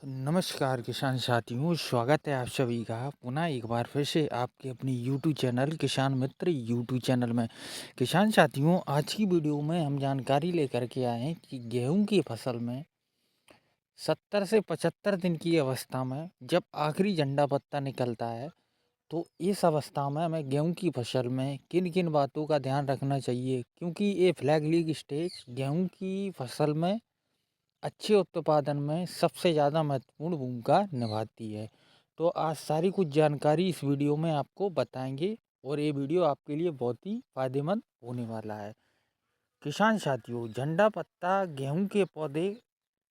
नमस्कार किसान साथियों, स्वागत है आप सभी का पुनः एक बार फिर से आपके अपनी यूट्यूब चैनल किसान मित्र यूट्यूब चैनल में। किसान साथियों, आज की वीडियो में हम जानकारी लेकर के आए हैं कि गेहूं की फसल में 70 से 75 दिन की अवस्था में जब आखिरी झंडा पत्ता निकलता है, तो इस अवस्था में हमें गेहूं की फसल में किन किन बातों का ध्यान रखना चाहिए, क्योंकि ये फ्लैग लीग स्टेज गेहूं की फसल में अच्छे उत्पादन में सबसे ज़्यादा महत्वपूर्ण भूमिका निभाती है। तो आज सारी कुछ जानकारी इस वीडियो में आपको बताएंगे और ये वीडियो आपके लिए बहुत ही फायदेमंद होने वाला है। किसान साथियों, झंडा पत्ता गेहूं के पौधे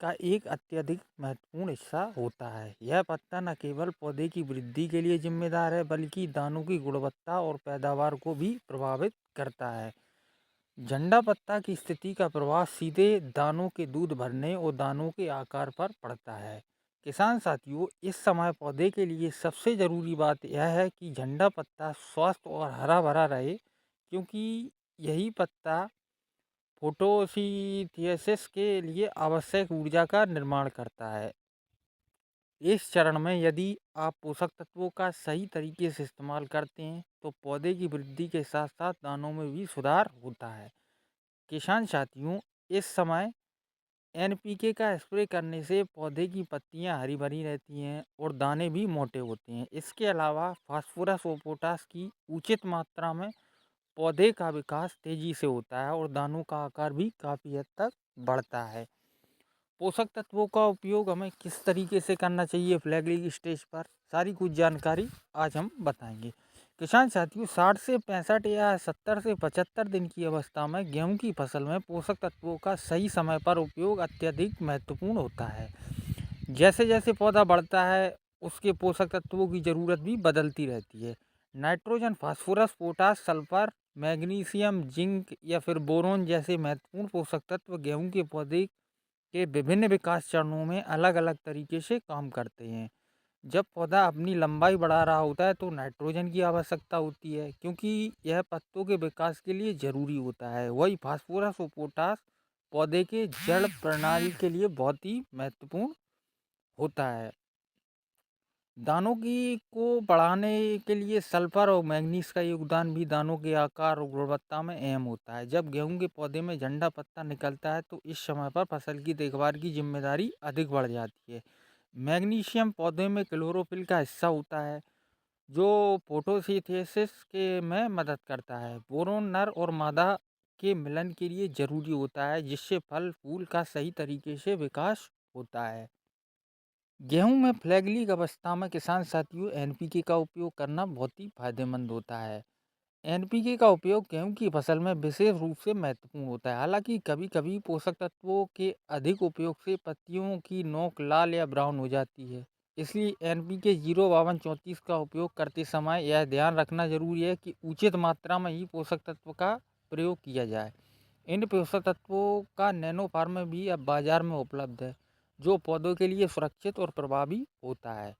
का एक अत्यधिक महत्वपूर्ण हिस्सा होता है। यह पत्ता न केवल पौधे की वृद्धि के लिए जिम्मेदार है, बल्कि दानों की गुणवत्ता और पैदावार को भी प्रभावित करता है। झंडा पत्ता की स्थिति का प्रभाव सीधे दानों के दूध भरने और दानों के आकार पर पड़ता है। किसान साथियों, इस समय पौधे के लिए सबसे ज़रूरी बात यह है कि झंडा पत्ता स्वस्थ और हरा भरा रहे, क्योंकि यही पत्ता फोटोसिंथेसिस के लिए आवश्यक ऊर्जा का निर्माण करता है। इस चरण में यदि आप पोषक तत्वों का सही तरीके से इस्तेमाल करते हैं, तो पौधे की वृद्धि के साथ साथ दानों में भी सुधार होता है। किसान साथियों, इस समय एनपीके का स्प्रे करने से पौधे की पत्तियां हरी भरी रहती हैं और दाने भी मोटे होते हैं। इसके अलावा फास्फोरस और पोटास की उचित मात्रा में पौधे का विकास तेजी से होता है और दानों का आकार भी काफ़ी हद तक बढ़ता है। पोषक तत्वों का उपयोग हमें किस तरीके से करना चाहिए फ्लैगलिंग स्टेज पर, सारी कुछ जानकारी आज हम बताएंगे। किसान साथियों, 60 से 65 या 70 से 75 दिन की अवस्था में गेहूं की फसल में पोषक तत्वों का सही समय पर उपयोग अत्यधिक महत्वपूर्ण होता है। जैसे जैसे पौधा बढ़ता है, उसके पोषक तत्वों की ज़रूरत भी बदलती रहती है। Nitrogen, phosphorus, potash, sulphur, magnesium, zinc या फिर बोरोन जैसे महत्वपूर्ण पोषक तत्व गेहूं के पौधे के विभिन्न विकास चरणों में अलग अलग तरीके से काम करते हैं। जब पौधा अपनी लंबाई बढ़ा रहा होता है, तो नाइट्रोजन की आवश्यकता होती है, क्योंकि यह पत्तों के विकास के लिए जरूरी होता है। वही फास्फोरस और पोटास पौधे के जड़ प्रणाली के लिए बहुत ही महत्वपूर्ण होता है। दानों की को बढ़ाने के लिए सल्फर और मैग्नीज का योगदान भी दानों के आकार और गुणवत्ता में अहम होता है। जब गेहूं के पौधे में झंडा पत्ता निकलता है, तो इस समय पर फसल की देखभाल की जिम्मेदारी अधिक बढ़ जाती है। मैग्नीशियम पौधे में क्लोरोफिल का हिस्सा होता है, जो फोटोसिंथेसिस के में मदद करता है। बोरोन नर और मादा के मिलन के लिए जरूरी होता है, जिससे फल फूल का सही तरीके से विकास होता है। गेहूं में फ्लैगलिक अवस्था में किसान साथियों, एनपीके का उपयोग करना बहुत ही फायदेमंद होता है। एनपीके का उपयोग गेहूं की फसल में विशेष रूप से महत्वपूर्ण होता है। हालांकि कभी कभी पोषक तत्वों के अधिक उपयोग से पत्तियों की नोक लाल या ब्राउन हो जाती है। इसलिए एनपीके 05234 का उपयोग करते समय यह ध्यान रखना जरूरी है कि उचित मात्रा में ही पोषक तत्व का प्रयोग किया जाए। इन पोषक तत्वों का नैनो फार्म भी अब बाजार में उपलब्ध है, जो पौधों के लिए सुरक्षित और प्रभावी होता है।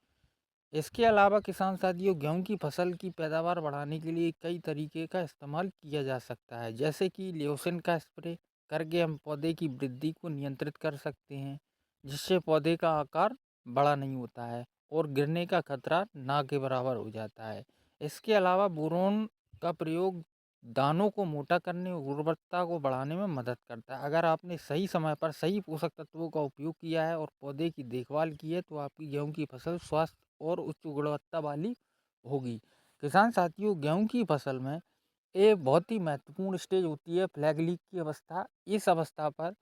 इसके अलावा किसान साथियों, गेहूं की फसल की पैदावार बढ़ाने के लिए कई तरीके का इस्तेमाल किया जा सकता है। जैसे कि ल्यूसिन का स्प्रे करके हम पौधे की वृद्धि को नियंत्रित कर सकते हैं, जिससे पौधे का आकार बड़ा नहीं होता है और गिरने का खतरा ना के बराबर हो जाता है। इसके अलावा बोरोन का प्रयोग दानों को मोटा करने और गुणवत्ता को बढ़ाने में मदद करता है। अगर आपने सही समय पर सही पोषक तत्वों का उपयोग किया है और पौधे की देखभाल की है, तो आपकी गेहूं की फसल स्वस्थ और उच्च गुणवत्ता वाली होगी। किसान साथियों, गेहूं की फसल में ये बहुत ही महत्वपूर्ण स्टेज होती है फ्लैग लीग की अवस्था। इस अवस्था पर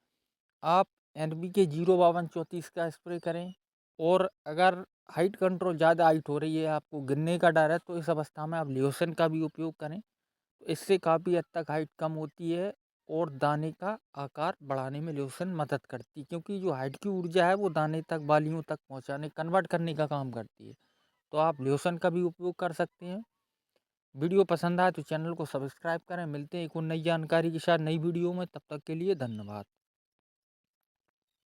आप एनपीके 05234 का स्प्रे करें, और अगर हाइट कंट्रोल ज़्यादा हाइट हो रही है, आपको गिरने का डर है, तो इस अवस्था में आप ल्यूसन का भी उपयोग करें। तो इससे काफ़ी हद तक हाइट कम होती है और दाने का आकार बढ़ाने में ल्यूसन मदद करती है, क्योंकि जो हाइट की ऊर्जा है वो दाने तक, बालियों तक पहुंचाने, कन्वर्ट करने का काम करती है। तो आप ल्यूसन का भी उपयोग कर सकते हैं। वीडियो पसंद आए तो चैनल को सब्सक्राइब करें। मिलते हैं एक और नई जानकारी के साथ नई वीडियो में, तब तक के लिए धन्यवाद।